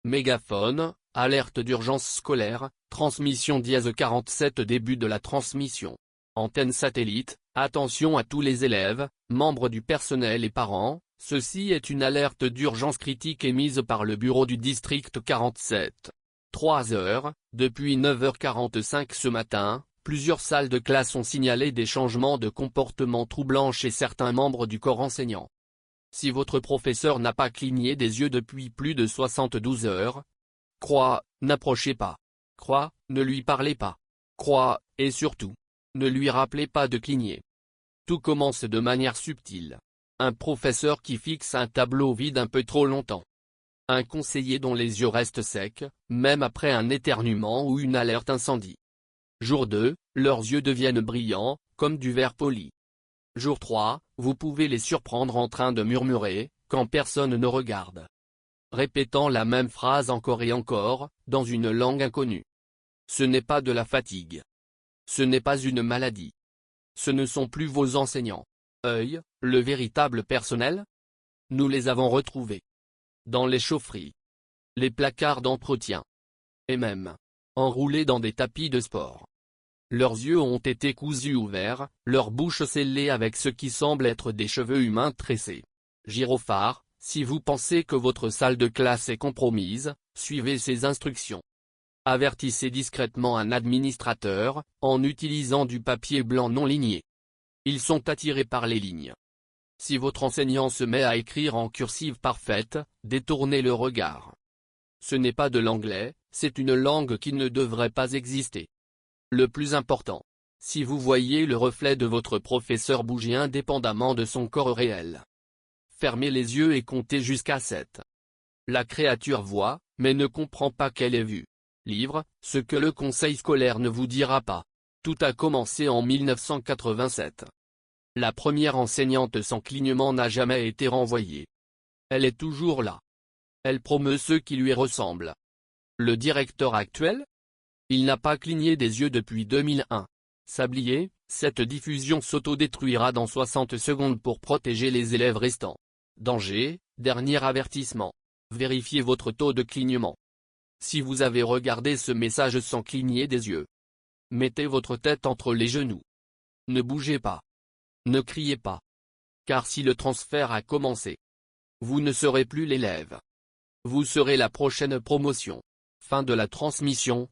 Mégaphone, alerte d'urgence scolaire, transmission dièse 47 début de la transmission. Antenne satellite, attention à tous les élèves, membres du personnel et parents, ceci est une alerte d'urgence critique émise par le bureau du district 47. 3 heures, depuis 9h45 ce matin, plusieurs salles de classe ont signalé des changements de comportement troublants chez certains membres du corps enseignant. Si votre professeur n'a pas cligné des yeux depuis plus de 72 heures, n'approchez pas. Ne lui parlez pas. Et surtout, ne lui rappelez pas de cligner. Tout commence de manière subtile. Un professeur qui fixe un tableau vide un peu trop longtemps. Un conseiller dont les yeux restent secs, même après un éternuement ou une alerte incendie. Jour 2, leurs yeux deviennent brillants, comme du verre poli. Jour 3, vous pouvez les surprendre en train de murmurer, quand personne ne regarde. Répétant la même phrase encore et encore, dans une langue inconnue. Ce n'est pas de la fatigue. Ce n'est pas une maladie. Ce ne sont plus vos enseignants. Le véritable personnel? Nous les avons retrouvés. Dans les chaufferies. Les placards d'entretien. Et même. Enroulés dans des tapis de sport. Leurs yeux ont été cousus ouverts, leur bouche scellée avec ce qui semble être des cheveux humains tressés. Gyrophare, si vous pensez que votre salle de classe est compromise, suivez ces instructions. Avertissez discrètement un administrateur, en utilisant du papier blanc non ligné. Ils sont attirés par les lignes. Si votre enseignant se met à écrire en cursive parfaite, détournez le regard. Ce n'est pas de l'anglais, c'est une langue qui ne devrait pas exister. Le plus important. Si vous voyez le reflet de votre professeur bouger indépendamment de son corps réel. Fermez les yeux et comptez jusqu'à 7. La créature voit, mais ne comprend pas qu'elle est vue. Livre, ce que le conseil scolaire ne vous dira pas. Tout a commencé en 1987. La première enseignante sans clignement n'a jamais été renvoyée. Elle est toujours là. Elle promeut ceux qui lui ressemblent. Le directeur actuel? Il n'a pas cligné des yeux depuis 2001. Sablier, cette diffusion s'autodétruira dans 60 secondes pour protéger les élèves restants. Danger, dernier avertissement. Vérifiez votre taux de clignement. Si vous avez regardé ce message sans cligner des yeux, mettez votre tête entre les genoux. Ne bougez pas. Ne criez pas. Car si le transfert a commencé, vous ne serez plus l'élève. Vous serez la prochaine promotion. Fin de la transmission.